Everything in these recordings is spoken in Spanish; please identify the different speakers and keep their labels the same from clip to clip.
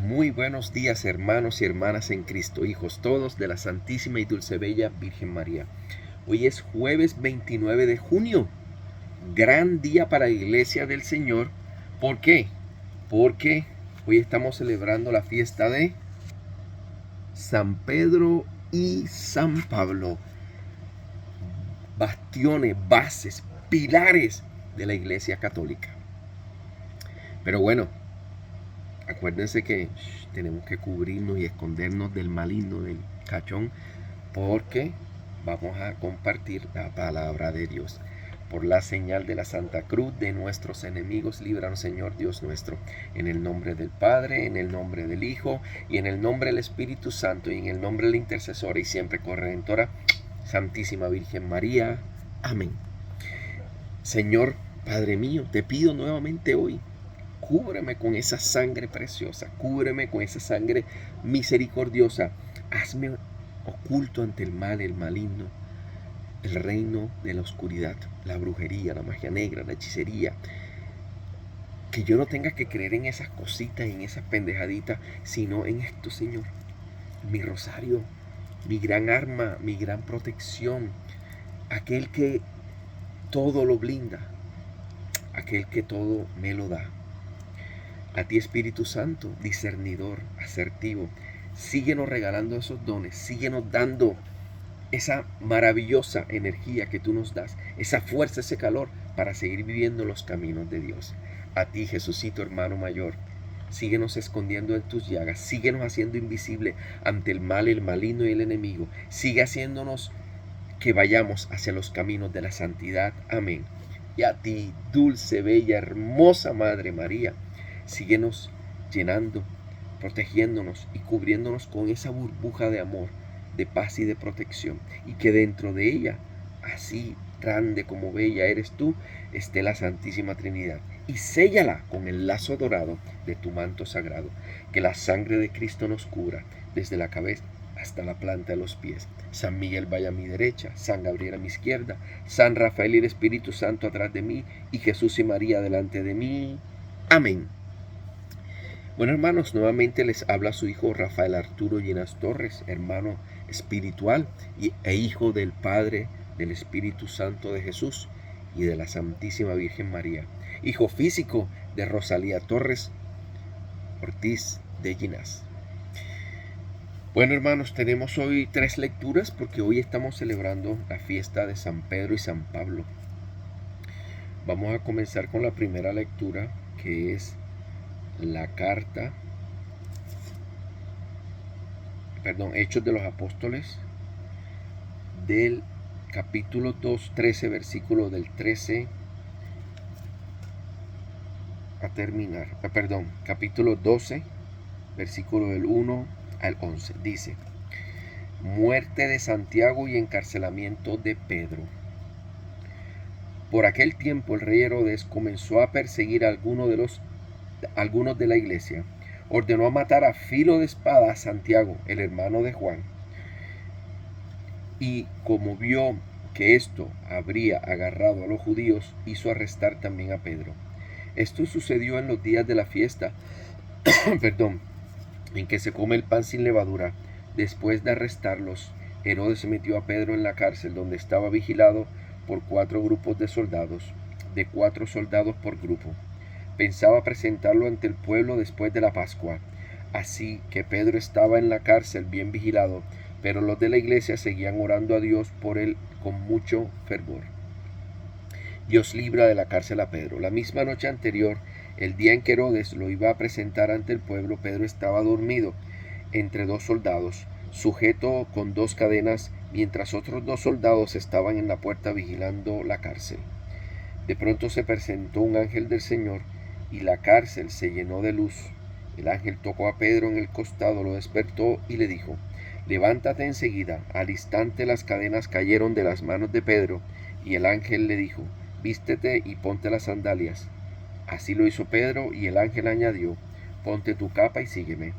Speaker 1: Muy buenos días, hermanos y hermanas en Cristo, hijos todos de la Santísima y Dulce Bella Virgen María. Hoy es jueves 29 de junio, gran día para la Iglesia del Señor. ¿Por qué? Porque hoy estamos celebrando la fiesta de San Pedro y San Pablo, bastiones, bases, pilares de la Iglesia Católica. Pero bueno, acuérdense que tenemos que cubrirnos y escondernos del maligno, del cachón, porque vamos a compartir la palabra de Dios. Por la señal de la Santa Cruz de nuestros enemigos, líbranos, Señor Dios nuestro. En el nombre del Padre, en el nombre del Hijo, y en el nombre del Espíritu Santo, y en el nombre de la intercesora y siempre corredentora, Santísima Virgen María. Amén. Señor, Padre mío, te pido nuevamente hoy, cúbreme con esa sangre preciosa, cúbreme con esa sangre misericordiosa. Hazme oculto ante el mal, el maligno, el reino de la oscuridad, la brujería, la magia negra, la hechicería. Que yo no tenga que creer en esas cositas, en esas pendejaditas, sino en esto, Señor. Mi rosario, mi gran arma, mi gran protección, aquel que todo lo blinda, aquel que todo me lo da. A ti, Espíritu Santo, discernidor, asertivo, síguenos regalando esos dones, síguenos dando esa maravillosa energía que tú nos das, esa fuerza, ese calor para seguir viviendo los caminos de Dios. A ti, Jesucito, hermano mayor, síguenos escondiendo en tus llagas, síguenos haciendo invisible ante el mal, el maligno y el enemigo. Sigue haciéndonos que vayamos hacia los caminos de la santidad. Amén. Y a ti, dulce, bella, hermosa Madre María, síguenos llenando, protegiéndonos y cubriéndonos con esa burbuja de amor, de paz y de protección, y que dentro de ella, así grande como bella eres tú, esté la Santísima Trinidad, y séllala con el lazo dorado de tu manto sagrado. Que la sangre de Cristo nos cubra desde la cabeza hasta la planta de los pies. San Miguel vaya a mi derecha, San Gabriel a mi izquierda, San Rafael y el Espíritu Santo atrás de mí, y Jesús y María delante de mí. Amén. Bueno, hermanos, nuevamente les habla su hijo Rafael Arturo Llenas Torres, hermano espiritual e hijo del Padre, del Espíritu Santo de Jesús y de la Santísima Virgen María. Hijo físico de Rosalía Torres Ortiz de Llenas. Bueno, hermanos, tenemos hoy 3 lecturas porque hoy estamos celebrando la fiesta de San Pedro y San Pablo. Vamos a comenzar con la primera lectura, que es la carta, Hechos de los Apóstoles, del capítulo 2, 13, versículo del 13 a terminar, capítulo 12, versículo del 1 al 11. Dice: muerte de Santiago y encarcelamiento de Pedro. Por aquel tiempo el rey Herodes comenzó a perseguir a algunos de la iglesia. Ordenó matar a filo de espada a Santiago, el hermano de Juan. Y como vio que esto habría agarrado a los judíos, hizo arrestar también a Pedro. Esto sucedió en los días de la fiesta, en que se come el pan sin levadura. Después de arrestarlos, Herodes metió a Pedro en la cárcel, donde estaba vigilado por 4 grupos de soldados, de 4 soldados por grupo. Pensaba presentarlo ante el pueblo después de la Pascua. Así que Pedro estaba en la cárcel bien vigilado, pero los de la iglesia seguían orando a Dios por él con mucho fervor. Dios libra de la cárcel a Pedro. La misma noche anterior, el día en que Herodes lo iba a presentar ante el pueblo, Pedro estaba dormido entre 2 soldados, sujeto con 2 cadenas, mientras otros 2 soldados estaban en la puerta vigilando la cárcel. De pronto se presentó un ángel del Señor y la cárcel se llenó de luz. El ángel tocó a Pedro en el costado, lo despertó y le dijo: levántate enseguida. Al instante las cadenas cayeron de las manos de Pedro y el ángel le dijo: vístete y ponte las sandalias. Así lo hizo Pedro y el ángel añadió: ponte tu capa y sígueme.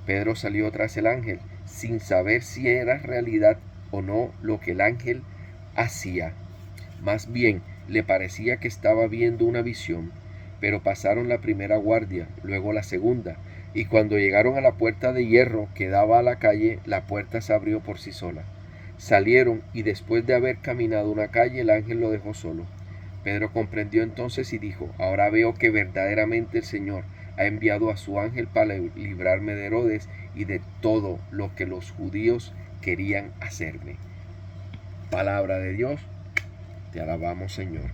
Speaker 1: Pedro salió tras el ángel sin saber si era realidad o no lo que el ángel hacía. Más bien le parecía que estaba viendo una visión. Pero pasaron la primera guardia, luego la segunda, Y cuando llegaron a la puerta de hierro que daba a la calle, la puerta se abrió por sí sola. Salieron y después de haber caminado una calle, el ángel lo dejó solo. Pedro comprendió entonces y dijo: ahora veo que verdaderamente el Señor ha enviado a su ángel para librarme de Herodes y de todo lo que los judíos querían hacerme. Palabra de Dios, te alabamos, Señor.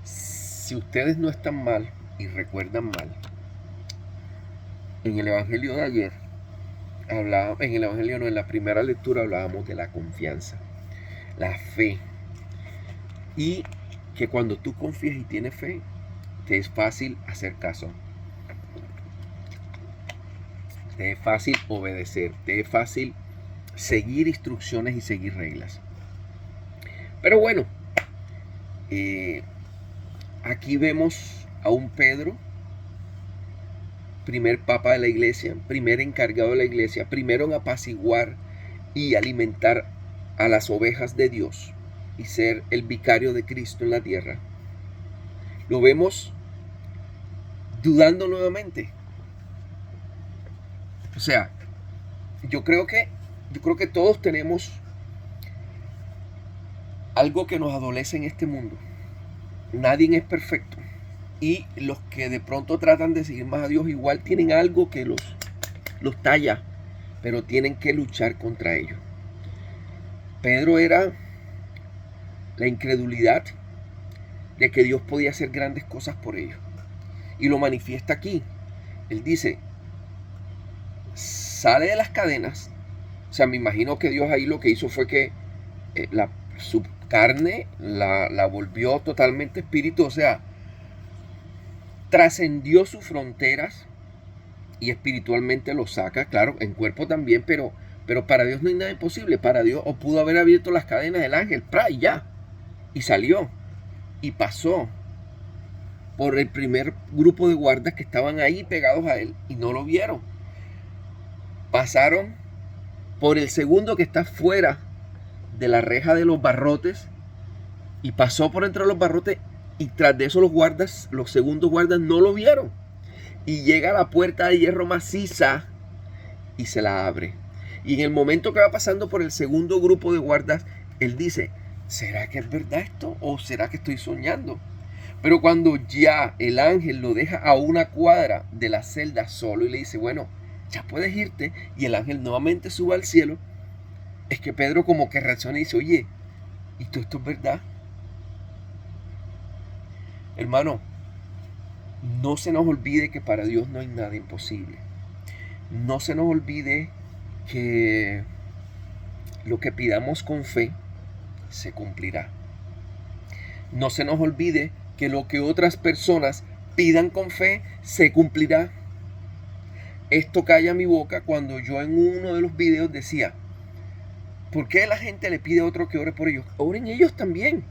Speaker 1: Si ustedes no están mal y recuerdan mal, en el Evangelio de ayer, en la primera lectura hablábamos de la confianza, la fe. Y que cuando tú confías y tienes fe, te es fácil hacer caso. Te es fácil obedecer. Te es fácil seguir instrucciones y seguir reglas. Pero bueno, aquí vemos a un Pedro, primer papa de la iglesia, primer encargado de la iglesia, primero en apaciguar y alimentar a las ovejas de Dios y ser el vicario de Cristo en la tierra. Lo vemos dudando nuevamente. O sea, yo creo que todos tenemos algo que nos adolece en este mundo. Nadie es perfecto. Y los que de pronto tratan de seguir más a Dios igual tienen algo que los talla, pero tienen que luchar contra ello. Pedro era la incredulidad de que Dios podía hacer grandes cosas por ellos. Y lo manifiesta aquí. Él dice, sale de las cadenas. O sea, me imagino que Dios ahí lo que hizo fue que su carne la volvió totalmente espíritu. O sea, trascendió sus fronteras y espiritualmente lo saca, claro, en cuerpo también, pero para Dios no hay nada imposible. Para Dios, o pudo haber abierto las cadenas del ángel, y ya, y salió, y pasó por el primer grupo de guardas que estaban ahí pegados a él y no lo vieron. Pasaron por el segundo que está fuera de la reja de los barrotes y pasó por entre los barrotes. Y tras de eso los segundos guardas no lo vieron. Y llega a la puerta de hierro maciza y se la abre. Y en el momento que va pasando por el segundo grupo de guardas, él dice, ¿será que es verdad esto? ¿O será que estoy soñando? Pero cuando ya el ángel lo deja a una cuadra de la celda solo y le dice, bueno, ya puedes irte, y el ángel nuevamente sube al cielo, es que Pedro como que reacciona y dice, oye, ¿y todo esto es verdad? Hermano, no se nos olvide que para Dios no hay nada imposible. No se nos olvide que lo que pidamos con fe se cumplirá. No se nos olvide que lo que otras personas pidan con fe se cumplirá. Esto calla mi boca cuando yo en uno de los videos decía, ¿por qué la gente le pide a otro que ore por ellos? Oren ellos también.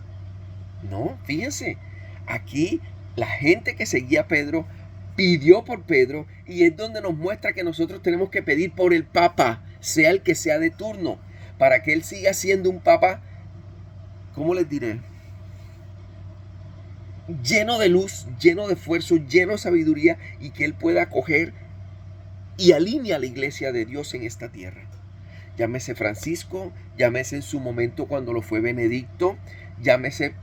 Speaker 1: No, fíjense. Aquí la gente que seguía a Pedro pidió por Pedro y es donde nos muestra que nosotros tenemos que pedir por el Papa, sea el que sea de turno, para que él siga siendo un Papa, ¿cómo les diré? Lleno de luz, lleno de esfuerzo, lleno de sabiduría y que él pueda acoger y alinea a la iglesia de Dios en esta tierra. Llámese Francisco, llámese en su momento cuando lo fue Benedicto, llámese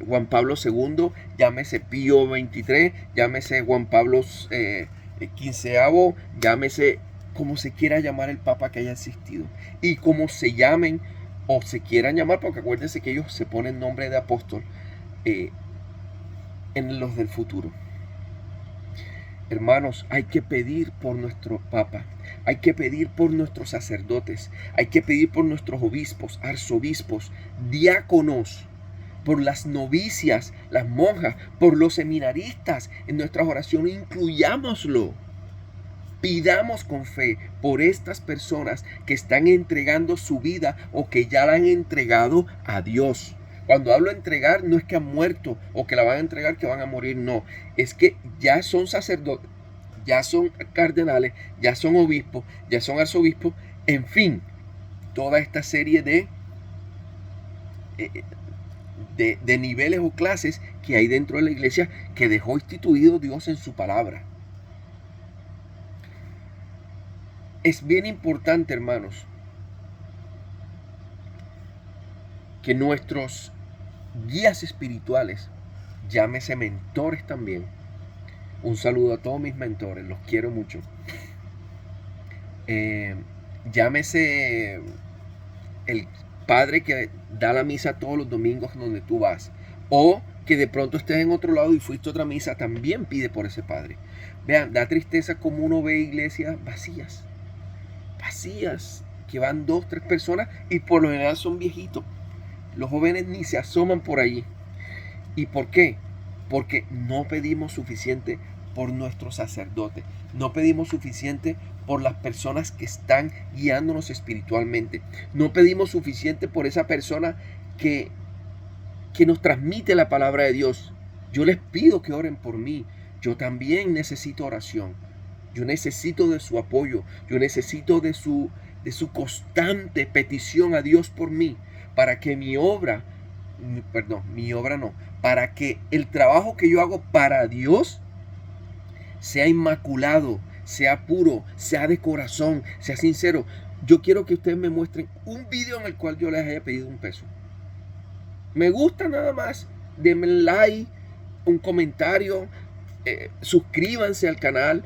Speaker 1: Juan Pablo II, llámese Pío XXIII, llámese Juan Pablo XV, llámese como se quiera llamar el Papa que haya existido. Y como se llamen o se quieran llamar, porque acuérdense que ellos se ponen nombre de apóstol en los del futuro. Hermanos, hay que pedir por nuestro Papa, hay que pedir por nuestros sacerdotes, hay que pedir por nuestros obispos, arzobispos, diáconos, por las novicias, las monjas, por los seminaristas. En nuestras oraciones incluyámoslo. Pidamos con fe por estas personas que están entregando su vida o que ya la han entregado a Dios. Cuando hablo de entregar, no es que han muerto o que la van a entregar, que van a morir, no. Es que ya son sacerdotes, ya son cardenales, ya son obispos, ya son arzobispos, en fin, toda esta serie de niveles o clases que hay dentro de la iglesia que dejó instituido Dios en su palabra. Es bien importante, hermanos, que nuestros guías espirituales, llámese mentores también, un saludo a todos mis mentores, los quiero mucho, llámese el padre que da la misa todos los domingos donde tú vas, o que de pronto estés en otro lado y fuiste a otra misa, también pide por ese padre. Vean, da tristeza como uno ve iglesias vacías, que van 2, 3 personas y por lo general son viejitos. Los jóvenes ni se asoman por allí. ¿Y por qué? Porque no pedimos suficiente por nuestros sacerdotes, no pedimos suficiente por las personas que están guiándonos espiritualmente, no pedimos suficiente por esa persona que nos transmite la palabra de Dios. Yo les pido que oren por mí. Yo también necesito oración. Yo necesito de su apoyo. Yo necesito de su constante petición a Dios por mí, para que para que el trabajo que yo hago para Dios sea inmaculado, sea puro, sea de corazón, sea sincero. Yo quiero que ustedes me muestren un video en el cual yo les haya pedido un peso. Me gusta nada más, denme like, un comentario, suscríbanse al canal,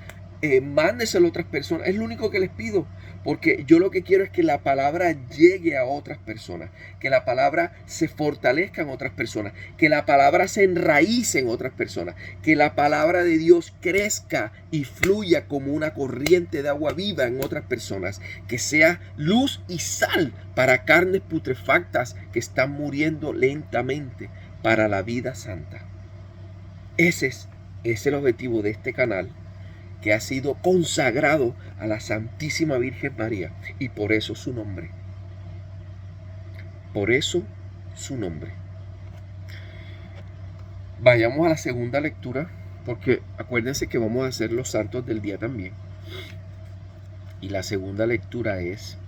Speaker 1: mándenselo a otras personas. Es lo único que les pido, porque yo lo que quiero es que la palabra llegue a otras personas, que la palabra se fortalezca en otras personas, que la palabra se enraíce en otras personas, que la palabra de Dios crezca y fluya como una corriente de agua viva en otras personas, que sea luz y sal para carnes putrefactas que están muriendo lentamente para la vida santa. Ese es el objetivo de este canal, que ha sido consagrado a la Santísima Virgen María, y por eso su nombre. Por eso su nombre. Vayamos a la segunda lectura, porque acuérdense que vamos a hacer los santos del día también. Y la segunda lectura es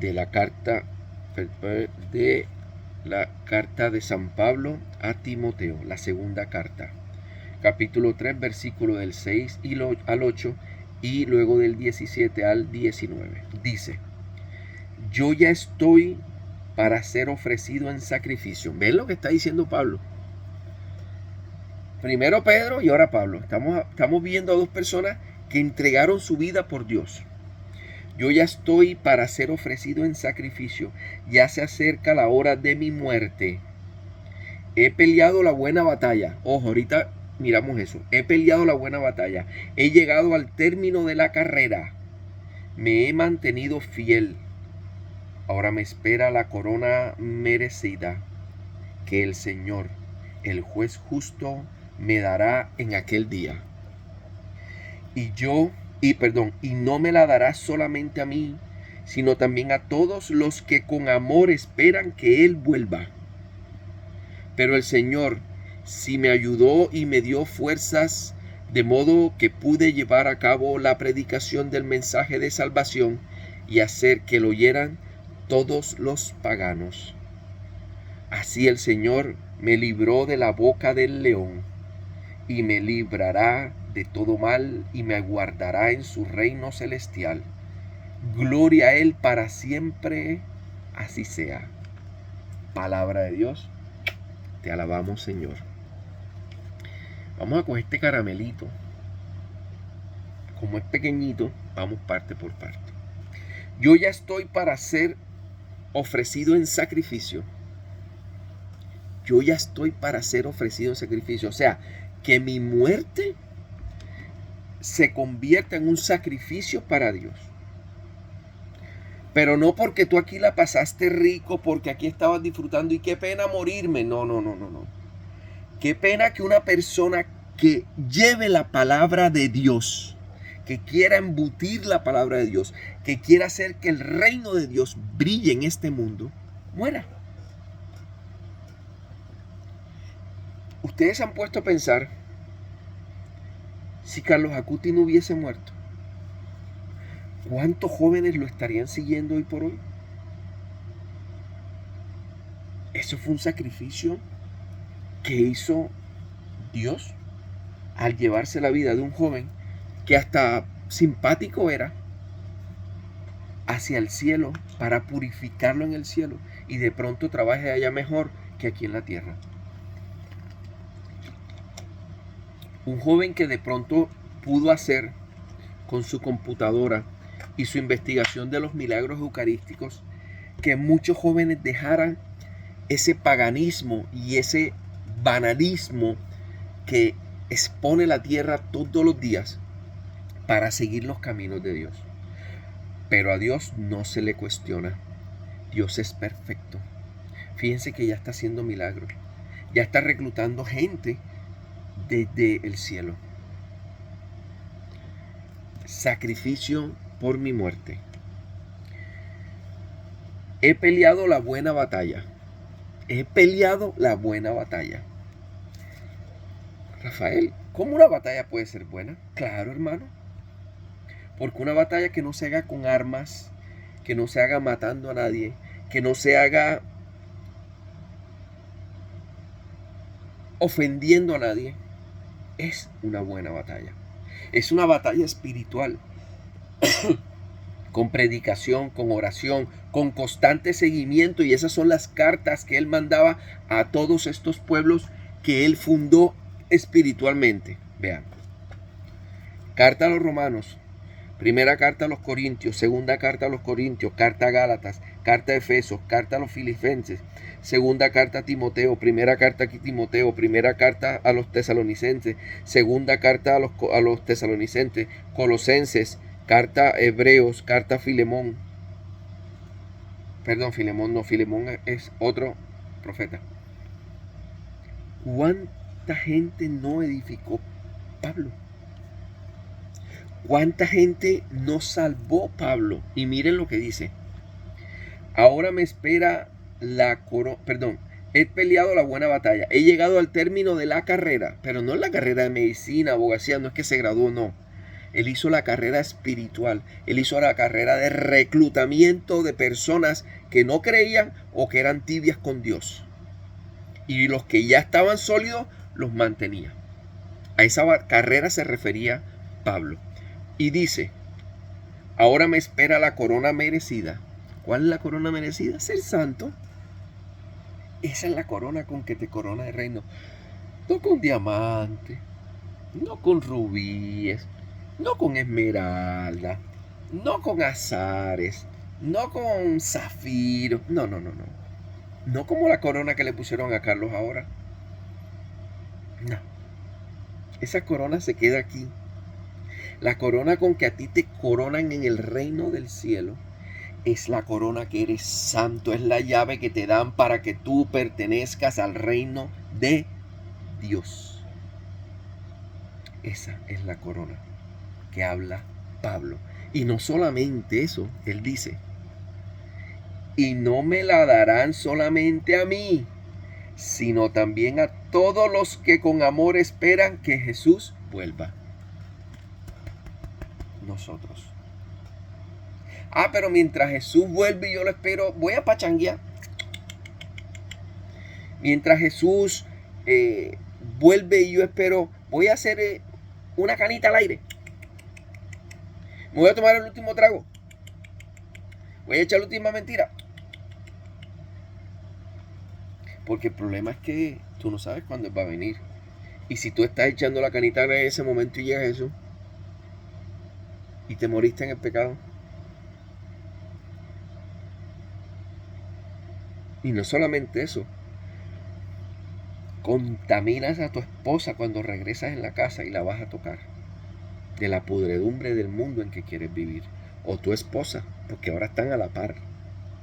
Speaker 1: de la carta de San Pablo a Timoteo, la segunda carta. Capítulo 3, versículo del 6 al 8 y luego del 17 al 19. Dice: yo ya estoy para ser ofrecido en sacrificio. ¿Ven lo que está diciendo Pablo? Primero Pedro y ahora Pablo. Estamos viendo a dos personas que entregaron su vida por Dios. Yo ya estoy para ser ofrecido en sacrificio. Ya se acerca la hora de mi muerte. He peleado la buena batalla. Ojo, ahorita miramos eso. He peleado la buena batalla. He llegado al término de la carrera. Me he mantenido fiel. Ahora me espera la corona merecida que el Señor, el juez justo, me dará en aquel día. Y no me la dará solamente a mí, sino también a todos los que con amor esperan que Él vuelva. Pero el Señor, si me ayudó y me dio fuerzas, de modo que pude llevar a cabo la predicación del mensaje de salvación y hacer que lo oyeran todos los paganos. Así el Señor me libró de la boca del león y me librará de todo mal y me guardará en su reino celestial. Gloria a Él para siempre, así sea. Palabra de Dios, te alabamos, Señor. Vamos a coger este caramelito. Como es pequeñito, vamos parte por parte. Yo ya estoy para ser ofrecido en sacrificio. Yo ya estoy para ser ofrecido en sacrificio. O sea, que mi muerte se convierta en un sacrificio para Dios. Pero no porque tú aquí la pasaste rico, porque aquí estabas disfrutando y qué pena morirme. No. Qué pena que una persona que lleve la palabra de Dios, que quiera embutir la palabra de Dios, que quiera hacer que el reino de Dios brille en este mundo, muera. Ustedes se han puesto a pensar, si Carlos Acutis no hubiese muerto, ¿cuántos jóvenes lo estarían siguiendo hoy por hoy? Eso fue un sacrificio que hizo Dios al llevarse la vida de un joven que hasta simpático era, hacia el cielo para purificarlo en el cielo y de pronto trabaje allá mejor que aquí en la tierra. Un joven que de pronto pudo hacer con su computadora y su investigación de los milagros eucarísticos, que muchos jóvenes dejaran ese paganismo y ese banalismo que expone la tierra todos los días para seguir los caminos de Dios. Pero a Dios no se le cuestiona. Dios es perfecto. Fíjense que ya está haciendo milagros. Ya está reclutando gente desde el cielo. Sacrificio por mi muerte. He peleado la buena batalla. He peleado la buena batalla. Rafael, ¿cómo una batalla puede ser buena? Claro, hermano. Porque una batalla que no se haga con armas, que no se haga matando a nadie, que no se haga ofendiendo a nadie, es una buena batalla. Es una batalla espiritual, con predicación, con oración, con constante seguimiento. Y esas son las cartas que él mandaba a todos estos pueblos que él fundó espiritualmente. Vean. Carta a los romanos, primera carta a los corintios, segunda carta a los corintios, carta a Gálatas, carta a Efesos, carta a los filipenses, segunda carta a Timoteo, primera carta a Timoteo, primera carta a los tesalonicenses, segunda carta a los tesalonicenses, colosenses, carta a Hebreos, carta a Filemón. Perdón, Filemón no, Filemón es otro profeta. ¿Cuánta gente no edificó Pablo? ¿Cuánta gente no salvó Pablo? Y miren lo que dice. Ahora me espera la corona. Perdón, he peleado la buena batalla. He llegado al término de la carrera. Pero no es la carrera de medicina, abogacía, no es que se graduó, no. Él hizo la carrera espiritual. Él hizo la carrera de reclutamiento de personas que no creían o que eran tibias con Dios. Y los que ya estaban sólidos, los mantenía. A esa carrera se refería Pablo. Y dice, ahora me espera la corona merecida. ¿Cuál es la corona merecida? Ser santo. Esa es la corona con que te corona el reino. No con diamantes, no con rubíes, no con esmeralda, no con azares, no con zafiro. No. No como la corona que le pusieron a Carlos ahora. No. Esa corona se queda aquí. La corona con que a ti te coronan en el reino del cielo es la corona que eres santo, es la llave que te dan para que tú pertenezcas al reino de Dios. Esa es la corona que habla Pablo. Y no solamente eso, él dice, y no me la darán solamente a mí, sino también a todos los que con amor esperan que Jesús vuelva. Nosotros. Pero mientras Jesús vuelve y yo lo espero, voy a pachanguear. Mientras Jesús vuelve y yo espero, voy a hacer una canita al aire. Me voy a tomar el último trago. Voy a echar la última mentira. Porque el problema es que tú no sabes cuándo va a venir. Y si tú estás echando la canita en ese momento y llega Jesús y te moriste en el pecado. Y no solamente eso, contaminas a tu esposa cuando regresas en la casa y la vas a tocar de la pudredumbre del mundo en que quieres vivir. O tu esposa, porque ahora están a la par.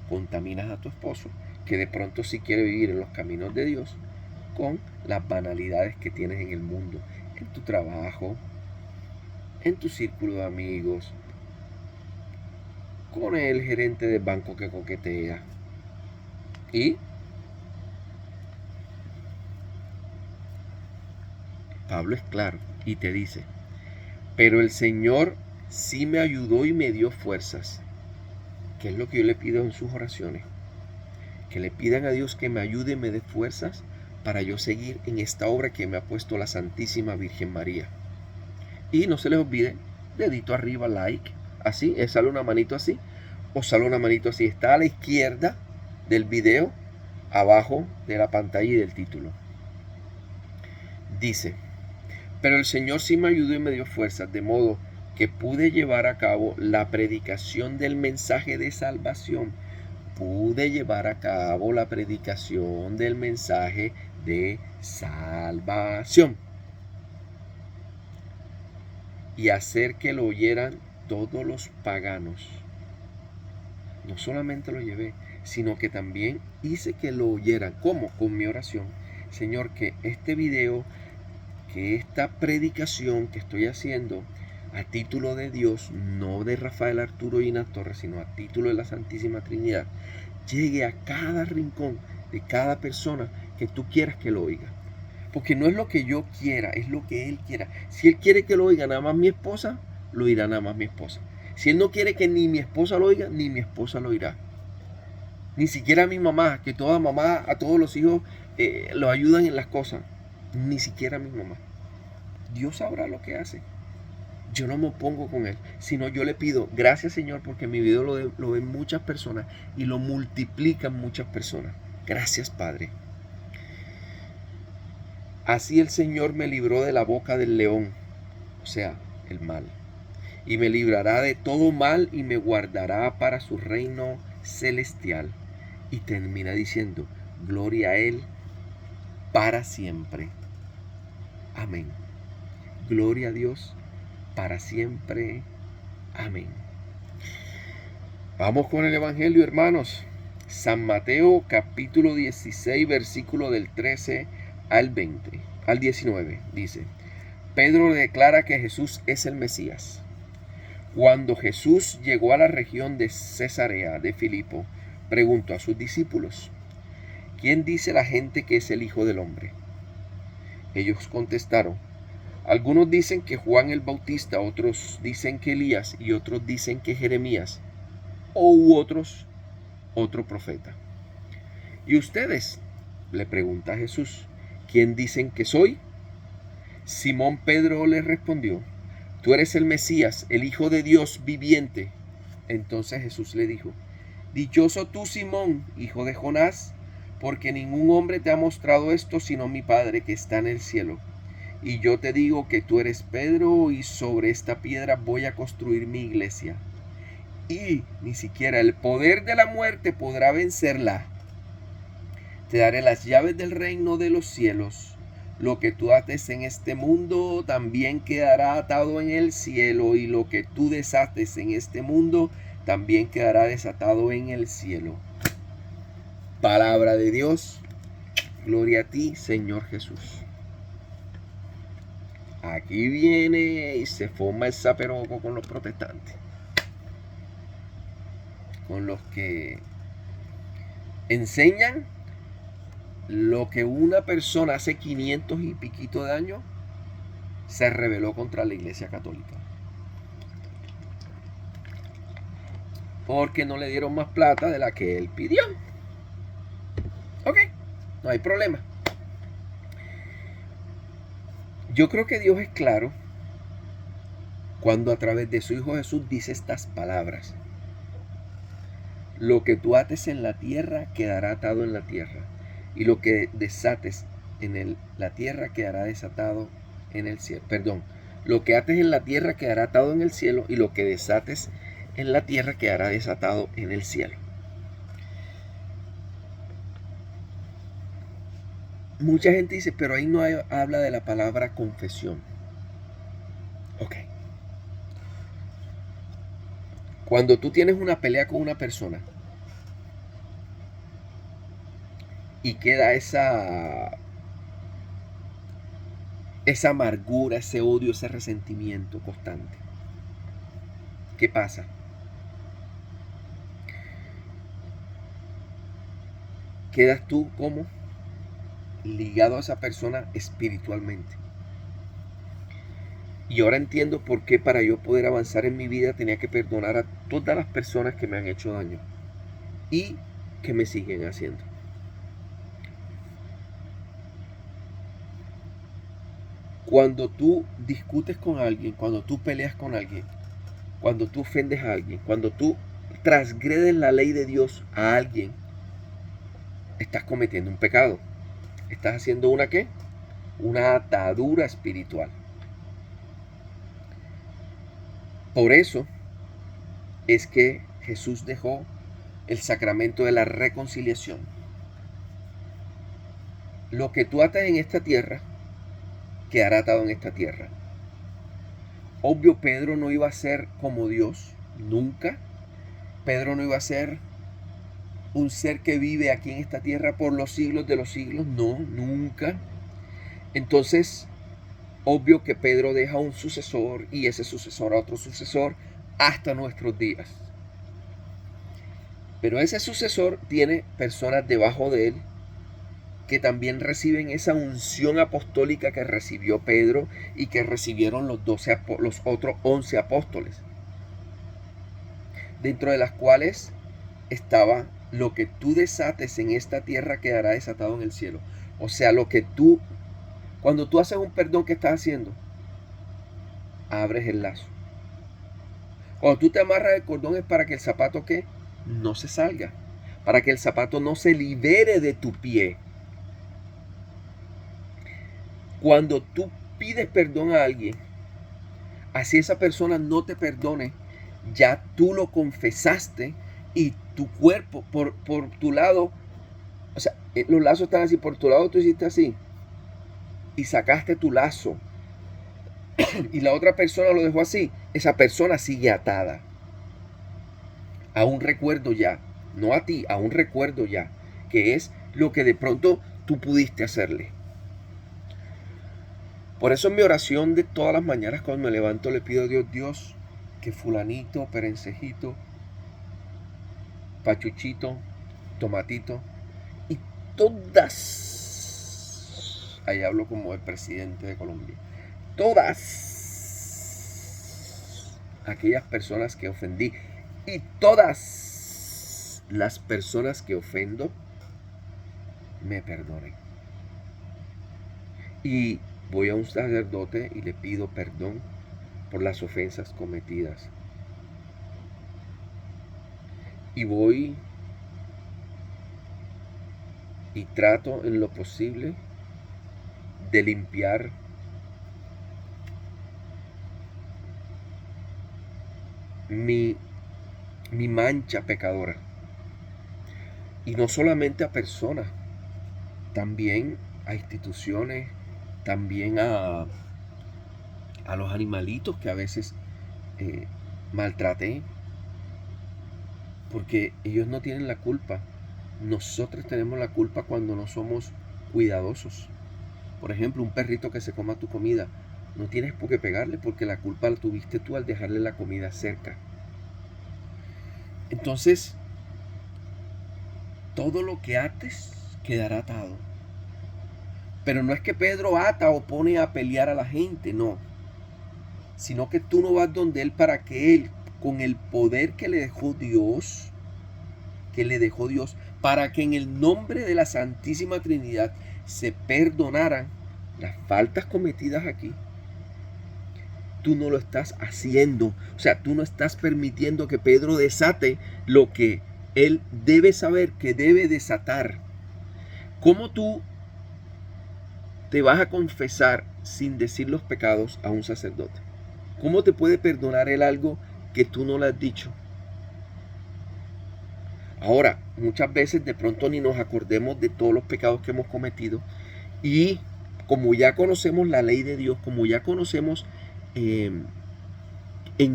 Speaker 1: Contaminas a tu esposo, que de pronto sí quiere vivir en los caminos de Dios, con las banalidades que tienes en el mundo, en tu trabajo, en tu círculo de amigos, con el gerente del banco que coquetea. Y Pablo es claro y te dice, pero el Señor sí me ayudó y me dio fuerzas. ¿Qué es lo que yo le pido en sus oraciones? Que le pidan a Dios que me ayude y me dé fuerzas para yo seguir en esta obra que me ha puesto la Santísima Virgen María. Y no se les olvide, dedito arriba, like, así, sale una manito así, o sale una manito así. Está a la izquierda del video, abajo de la pantalla y del título. Dice: pero el Señor sí me ayudó y me dio fuerzas, de modo que pude llevar a cabo la predicación del mensaje de salvación. Pude llevar a cabo la predicación del mensaje de salvación. Y hacer que lo oyeran todos los paganos. No solamente lo llevé, sino que también hice que lo oyeran. ¿Cómo? Con mi oración. Señor, que este video, que esta predicación que estoy haciendo a título de Dios, no de Rafael Arturo y Inas Torres, sino a título de la Santísima Trinidad, llegue a cada rincón de cada persona que tú quieras que lo oiga. Porque no es lo que yo quiera, es lo que Él quiera. Si Él quiere que lo oiga nada más mi esposa, lo oirá nada más mi esposa. Si Él no quiere que ni mi esposa lo oiga, ni mi esposa lo oirá. Ni siquiera mi mamá, que toda mamá, a todos los hijos lo ayudan en las cosas. Ni siquiera mi mamá. Dios sabrá lo que hace. Yo no me opongo con Él, sino yo le pido, gracias Señor, porque mi video lo ven muchas personas y lo multiplican muchas personas. Gracias Padre. Así el Señor me libró de la boca del león, o sea, el mal, y me librará de todo mal y me guardará para su reino celestial. Y termina diciendo, gloria a Él para siempre. Amén. Gloria a Dios para siempre. Amén. Vamos con el Evangelio, hermanos. San Mateo capítulo 16, versículo del 13 al 20, al 19, dice: Pedro declara que Jesús es el Mesías. Cuando Jesús llegó a la región de Cesarea de Filipo, preguntó a sus discípulos: ¿quién dice la gente que es el Hijo del Hombre? Ellos contestaron: algunos dicen que Juan el Bautista, otros dicen que Elías y otros dicen que Jeremías u otros otro profeta. ¿Y ustedes? Le pregunta Jesús, ¿quién dicen que soy? Simón Pedro le respondió: tú eres el Mesías, el Hijo de Dios viviente. Entonces Jesús le dijo: dichoso tú, Simón, hijo de Jonás, porque ningún hombre te ha mostrado esto sino mi Padre que está en el cielo. Y yo te digo que tú eres Pedro, y sobre esta piedra voy a construir mi iglesia. Y ni siquiera el poder de la muerte podrá vencerla. Te daré las llaves del reino de los cielos. Lo que tú ates en este mundo también quedará atado en el cielo, y lo que tú desates en este mundo también quedará desatado en el cielo. Palabra de Dios. Gloria a ti, Señor Jesús. Aquí viene y se forma el zaperoco con los protestantes, con los que enseñan lo que una persona hace 500 y piquito de años se rebeló contra la Iglesia Católica, porque no le dieron más plata de la que él pidió. Ok, no hay problema. Yo creo que Dios es claro cuando a través de su Hijo Jesús dice estas palabras: lo que tú ates en la tierra quedará atado en la tierra, y lo que desates en la tierra quedará desatado en el cielo. Perdón, lo que ates en la tierra quedará atado en el cielo, y lo que desates en la tierra quedará desatado en el cielo. Mucha gente dice, pero ahí no habla de la palabra confesión. Ok. Cuando tú tienes una pelea con una persona y queda esa amargura, ese odio, ese resentimiento constante, ¿qué pasa? Quedas tú como ligado a esa persona espiritualmente. Y ahora entiendo por qué, para yo poder avanzar en mi vida, tenía que perdonar a todas las personas que me han hecho daño y que me siguen haciendo. Cuando tú discutes con alguien, cuando tú peleas con alguien, cuando tú ofendes a alguien, cuando tú transgredes la ley de Dios a alguien, estás cometiendo un pecado. Estás haciendo una ¿qué? Una atadura espiritual. Por eso es que Jesús dejó el sacramento de la reconciliación. Lo que tú atas en esta tierra, quedará atado en esta tierra. Obvio, Pedro no iba a ser como Dios, nunca. Pedro no iba a ser un ser que vive aquí en esta tierra por los siglos de los siglos, no, nunca. Entonces, obvio que Pedro deja un sucesor y ese sucesor a otro sucesor hasta nuestros días. Pero ese sucesor tiene personas debajo de él que también reciben esa unción apostólica que recibió Pedro y que recibieron los otros 11 apóstoles, dentro de las cuales estaba: lo que tú desates en esta tierra quedará desatado en el cielo. O sea, cuando tú haces un perdón, ¿qué estás haciendo? Abres el lazo. Cuando tú te amarras el cordón es para que el zapato ¿qué? No se salga, para que el zapato no se libere de tu pie. Cuando tú pides perdón a alguien, así esa persona no te perdone, ya tú lo confesaste y tu cuerpo por tu lado, o sea, los lazos están así, por tu lado tú hiciste así y sacaste tu lazo y la otra persona lo dejó así, esa persona sigue atada a un recuerdo ya, no a ti, a un recuerdo ya, que es lo que de pronto tú pudiste hacerle. Por eso en mi oración de todas las mañanas cuando me levanto le pido a Dios: Dios, que fulanito, perencejito, pachuchito, tomatito y todas, ahí hablo como el presidente de Colombia, todas aquellas personas que ofendí y todas las personas que ofendo me perdonen. Y voy a un sacerdote y le pido perdón por las ofensas cometidas. Y voy y trato en lo posible de limpiar mi mancha pecadora. Y no solamente a personas, también a instituciones, también a los animalitos que a veces maltraté, porque ellos no tienen la culpa. Nosotros tenemos la culpa cuando no somos cuidadosos. Por ejemplo, un perrito que se coma tu comida, no tienes por qué pegarle, porque la culpa la tuviste tú al dejarle la comida cerca. Entonces, todo lo que ates quedará atado. Pero no es que Pedro ata o pone a pelear a la gente, no. Sino que tú no vas donde él para que él, con el poder que le dejó Dios, para que en el nombre de la Santísima Trinidad se perdonaran las faltas cometidas aquí, tú no lo estás haciendo. O sea, tú no estás permitiendo que Pedro desate lo que él debe saber que debe desatar. ¿Cómo tú te vas a confesar sin decir los pecados a un sacerdote? ¿Cómo te puede perdonar él algo que tú no le has dicho? Ahora, muchas veces de pronto ni nos acordemos de todos los pecados que hemos cometido, y como ya conocemos la ley de Dios, como ya conocemos en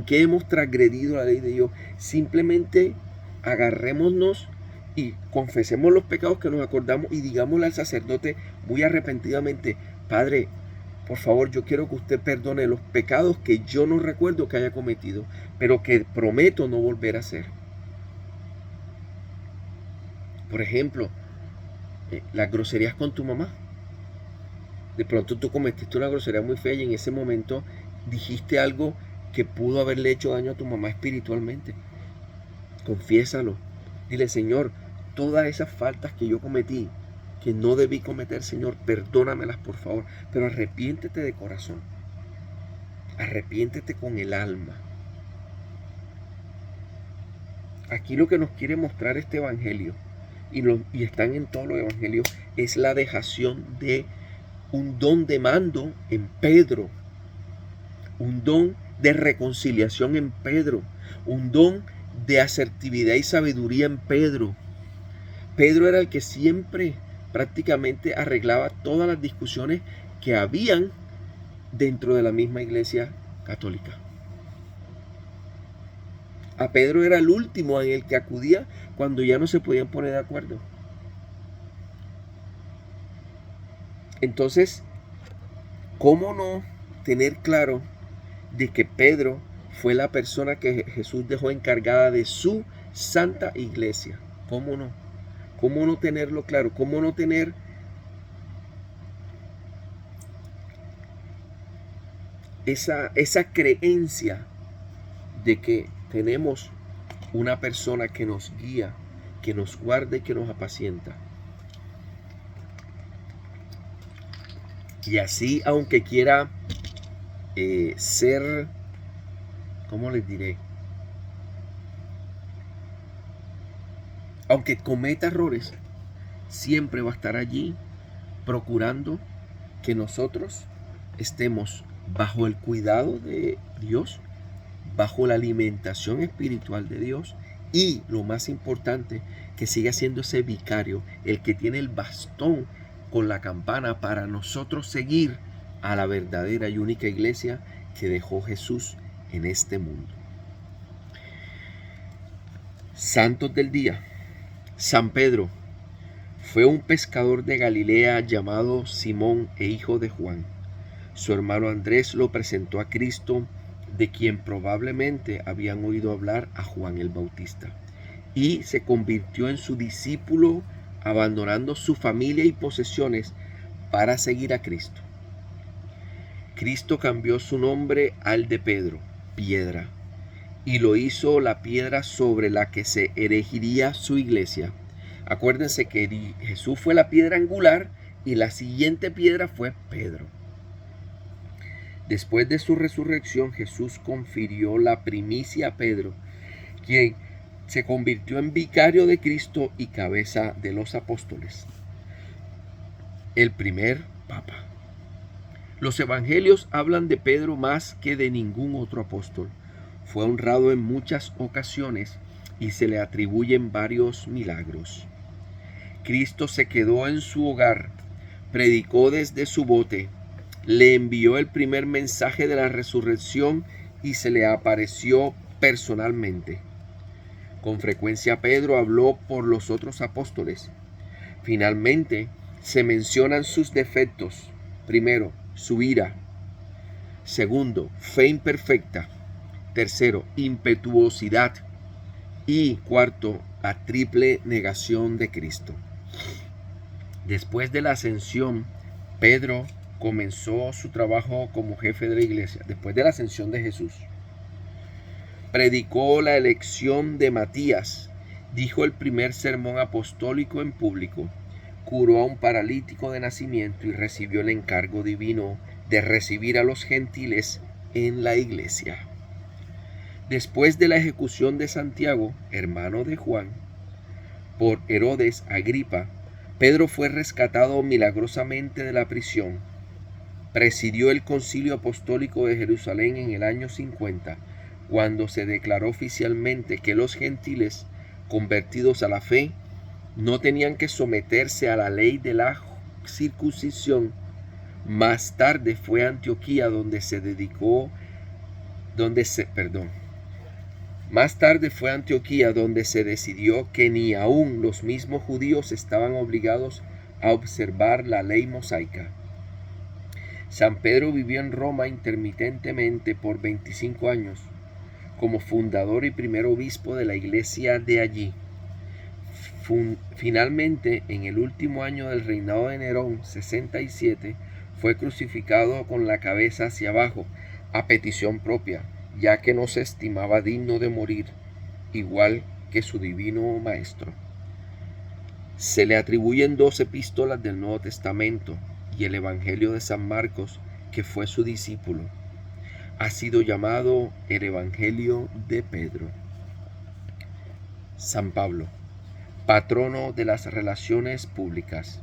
Speaker 1: qué hemos transgredido la ley de Dios, simplemente agarrémonos y confesemos los pecados que nos acordamos y digámosle al sacerdote muy arrepentidamente: Padre, por favor, yo quiero que usted perdone los pecados que yo no recuerdo que haya cometido, pero que prometo no volver a hacer. Por ejemplo, las groserías con tu mamá. De pronto tú cometiste una grosería muy fea y en ese momento dijiste algo que pudo haberle hecho daño a tu mamá espiritualmente. Confiésalo. Dile: Señor, todas esas faltas que yo cometí, que no debí cometer, Señor, perdónamelas por favor. Pero arrepiéntete de corazón. Arrepiéntete con el alma. aquí lo que nos quiere mostrar este evangelio, y están en todos los evangelios, es la dejación de un don de mando en Pedro, un don de reconciliación en Pedro, un don de asertividad y sabiduría en Pedro. Pedro era el que siempre prácticamente arreglaba todas las discusiones que habían dentro de la misma iglesia católica. A Pedro era el último en el que acudía cuando ya no se podían poner de acuerdo. Entonces, ¿cómo no tener claro de que Pedro fue la persona que Jesús dejó encargada de su santa iglesia? ¿Cómo no? ¿Cómo no tenerlo claro? ¿Cómo no tener esa creencia de que tenemos una persona que nos guía, que nos guarda y que nos apacienta? Y así, aunque quiera ser, ¿cómo les diré? Aunque cometa errores, siempre va a estar allí procurando que nosotros estemos bajo el cuidado de Dios, bajo la alimentación espiritual de Dios, y lo más importante, que siga siendo ese vicario, el que tiene el bastón con la campana para nosotros seguir a la verdadera y única iglesia que dejó Jesús en este mundo. Santos del día. San Pedro fue un pescador de Galilea llamado Simón e hijo de Juan. Su hermano Andrés lo presentó a Cristo, de quien probablemente habían oído hablar a Juan el Bautista, y se convirtió en su discípulo, abandonando su familia y posesiones para seguir a Cristo. Cristo cambió su nombre al de Pedro, piedra, y lo hizo la piedra sobre la que se erigiría su iglesia. Acuérdense que Jesús fue la piedra angular y la siguiente piedra fue Pedro. Después de su resurrección, Jesús confirió la primicia a Pedro, quien se convirtió en vicario de Cristo y cabeza de los apóstoles, el primer papa. Los evangelios hablan de Pedro más que de ningún otro apóstol. Fue honrado en muchas ocasiones y se le atribuyen varios milagros. Cristo se quedó en su hogar, predicó desde su bote, le envió el primer mensaje de la resurrección y se le apareció personalmente. Con frecuencia Pedro habló por los otros apóstoles. Finalmente se mencionan sus defectos. Primero, su ira. Segundo, fe imperfecta. Tercero, impetuosidad. Y cuarto, la triple negación de Cristo. Después de la ascensión, Pedro comenzó su trabajo como jefe de la iglesia. Después de la ascensión de Jesús, predicó la elección de Matías, dijo el primer sermón apostólico en público, curó a un paralítico de nacimiento y recibió el encargo divino de recibir a los gentiles en la iglesia. Después de la ejecución de Santiago, hermano de Juan, por Herodes Agripa, Pedro fue rescatado milagrosamente de la prisión. Presidió el Concilio Apostólico de Jerusalén en el año 50, cuando se declaró oficialmente que los gentiles convertidos a la fe no tenían que someterse a la ley de la circuncisión. Más tarde fue Antioquía donde se decidió que ni aún los mismos judíos estaban obligados a observar la ley mosaica. San Pedro vivió en Roma intermitentemente por 25 años, como fundador y primer obispo de la iglesia de allí. Finalmente, en el último año del reinado de Nerón, 67, fue crucificado con la cabeza hacia abajo, a petición propia, ya que no se estimaba digno de morir, igual que su divino maestro. Se le atribuyen 2 epístolas del Nuevo Testamento y el Evangelio de San Marcos, que fue su discípulo. Ha sido llamado el Evangelio de Pedro. San Pablo, patrono de las relaciones públicas.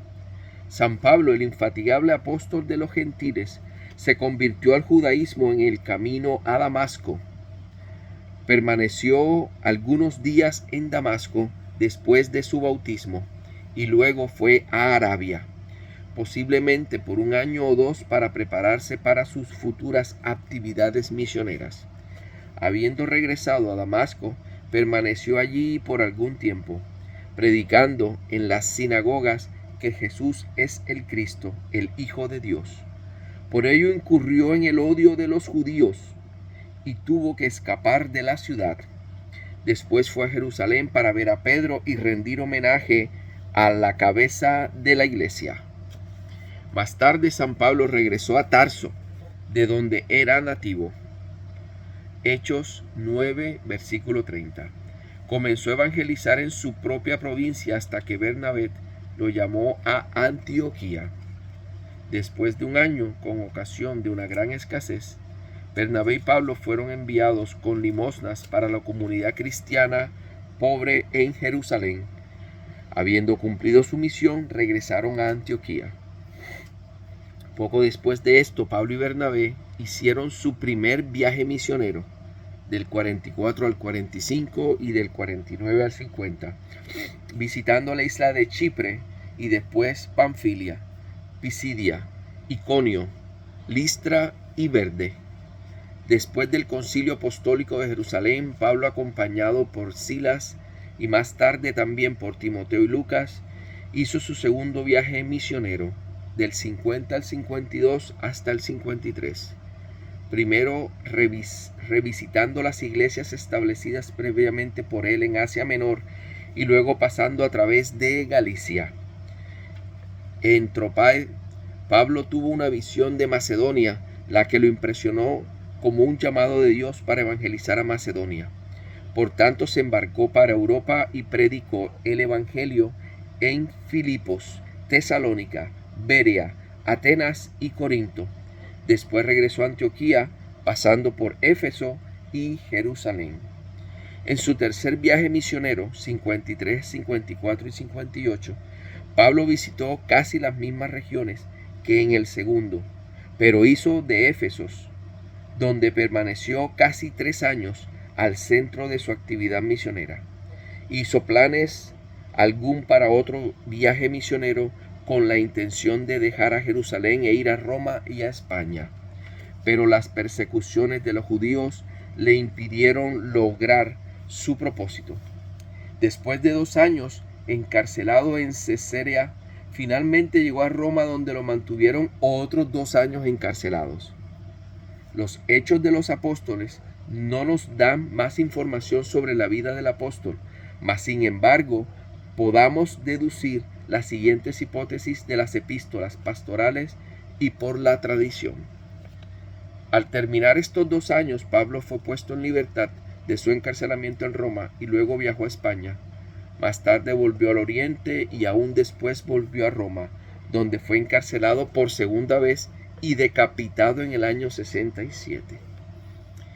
Speaker 1: San Pablo, el infatigable apóstol de los gentiles, se convirtió al judaísmo en el camino a Damasco. Permaneció algunos días en Damasco después de su bautismo y luego fue a Arabia, posiblemente por 1 año o 2 para prepararse para sus futuras actividades misioneras. Habiendo regresado a Damasco, permaneció allí por algún tiempo, predicando en las sinagogas que Jesús es el Cristo, el Hijo de Dios. Por ello incurrió en el odio de los judíos y tuvo que escapar de la ciudad. Después fue a Jerusalén para ver a Pedro y rendir homenaje a la cabeza de la iglesia. Más tarde San Pablo regresó a Tarso, de donde era nativo. Hechos 9, versículo 30. Comenzó a evangelizar en su propia provincia hasta que Bernabé lo llamó a Antioquía. Después de 1 año, con ocasión de una gran escasez, Bernabé y Pablo fueron enviados con limosnas para la comunidad cristiana pobre en Jerusalén. Habiendo cumplido su misión, regresaron a Antioquía. Poco después de esto, Pablo y Bernabé hicieron su primer viaje misionero, del 44 al 45 y del 49 al 50, visitando la isla de Chipre y después Panfilia, Pisidia, Iconio, Listra y Verde. Después del concilio apostólico de Jerusalén, Pablo, acompañado por Silas y más tarde también por Timoteo y Lucas, hizo su segundo viaje misionero, del 50 al 52 hasta el 53. Primero revisitando las iglesias establecidas previamente por él en Asia Menor y luego pasando a través de Galicia. En Tropae, Pablo tuvo una visión de Macedonia, la que lo impresionó como un llamado de Dios para evangelizar a Macedonia. Por tanto, se embarcó para Europa y predicó el evangelio en Filipos, Tesalónica, Berea, Atenas y Corinto. Después regresó a Antioquía, pasando por Éfeso y Jerusalén. En su tercer viaje misionero, 53, 54 y 58, Pablo visitó casi las mismas regiones que en el segundo, pero hizo de Éfeso, donde permaneció casi 3 años, al centro de su actividad misionera. Hizo planes algún para otro viaje misionero con la intención de dejar a Jerusalén e ir a Roma y a España. Pero las persecuciones de los judíos le impidieron lograr su propósito. Después de 2 años encarcelado en Cesarea, finalmente llegó a Roma, donde lo mantuvieron otros 2 años encarcelados. Los Hechos de los Apóstoles no nos dan más información sobre la vida del apóstol, mas sin embargo podamos deducir las siguientes hipótesis de las epístolas pastorales y por la tradición. Al terminar estos 2 años, Pablo fue puesto en libertad de su encarcelamiento en Roma y luego viajó a España. Más tarde volvió al Oriente y aún después volvió a Roma, donde fue encarcelado por segunda vez y decapitado en el año 67.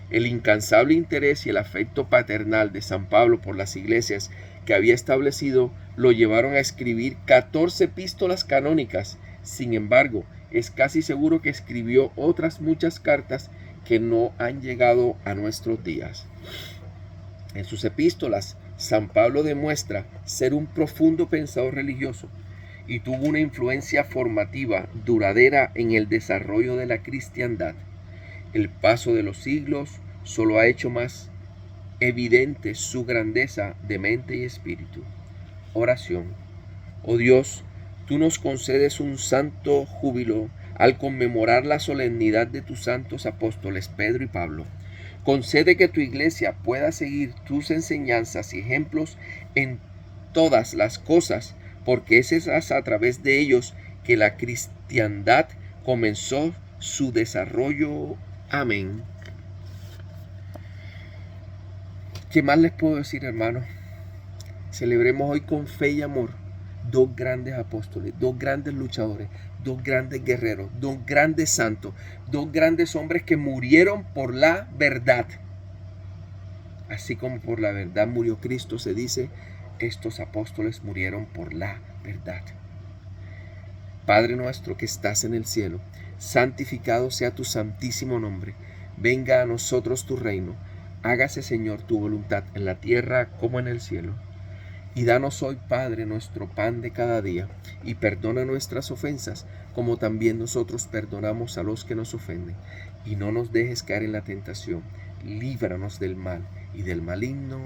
Speaker 1: El incansable interés y el afecto paternal de San Pablo por las iglesias que había establecido lo llevaron a escribir 14 epístolas canónicas. Sin embargo, es casi seguro que escribió otras muchas cartas que no han llegado a nuestros días. En sus epístolas, San Pablo demuestra ser un profundo pensador religioso y tuvo una influencia formativa duradera en el desarrollo de la cristiandad. El paso de los siglos solo ha hecho más evidente su grandeza de mente y espíritu. Oración. Oh Dios, tú nos concedes un santo júbilo al conmemorar la solemnidad de tus santos apóstoles Pedro y Pablo. Concede que tu iglesia pueda seguir tus enseñanzas y ejemplos en todas las cosas, porque es a través de ellos que la cristiandad comenzó su desarrollo. Amén. ¿Qué más les puedo decir, hermanos? Celebremos hoy con fe y amor 2 grandes apóstoles, 2 grandes luchadores, 2 grandes guerreros, 2 grandes santos, 2 grandes hombres que murieron por la verdad. Así como por la verdad murió Cristo, se dice, estos apóstoles murieron por la verdad. Padre nuestro que estás en el cielo, santificado sea tu santísimo nombre. Venga a nosotros tu reino. Hágase, Señor, tu voluntad en la tierra como en el cielo. Y danos hoy, Padre, nuestro pan de cada día, y perdona nuestras ofensas, como también nosotros perdonamos a los que nos ofenden. Y no nos dejes caer en la tentación, líbranos del mal y del maligno.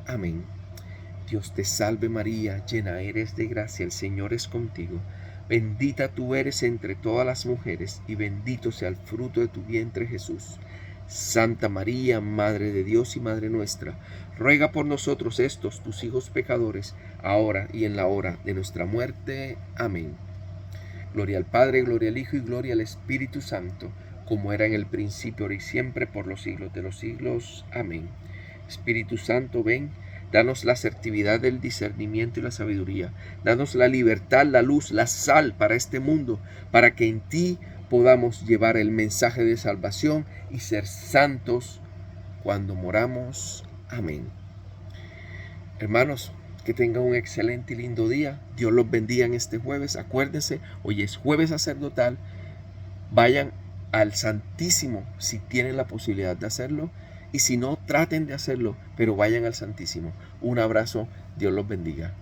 Speaker 1: Amén. Dios te salve María, llena eres de gracia, el Señor es contigo. Bendita tú eres entre todas las mujeres, y bendito sea el fruto de tu vientre Jesús. Santa María, Madre de Dios y Madre nuestra, ruega por nosotros estos, tus hijos pecadores, ahora y en la hora de nuestra muerte. Amén. Gloria al Padre, gloria al Hijo y gloria al Espíritu Santo, como era en el principio, ahora y siempre, por los siglos de los siglos. Amén. Espíritu Santo, ven, danos la asertividad del discernimiento y la sabiduría. Danos la libertad, la luz, la sal para este mundo, para que en ti podamos llevar el mensaje de salvación y ser santos cuando moramos. Amén. Hermanos, que tengan un excelente y lindo día. Dios los bendiga en este jueves. Acuérdense, hoy es jueves sacerdotal. Vayan al Santísimo si tienen la posibilidad de hacerlo. Y si no, traten de hacerlo, pero vayan al Santísimo. Un abrazo. Dios los bendiga.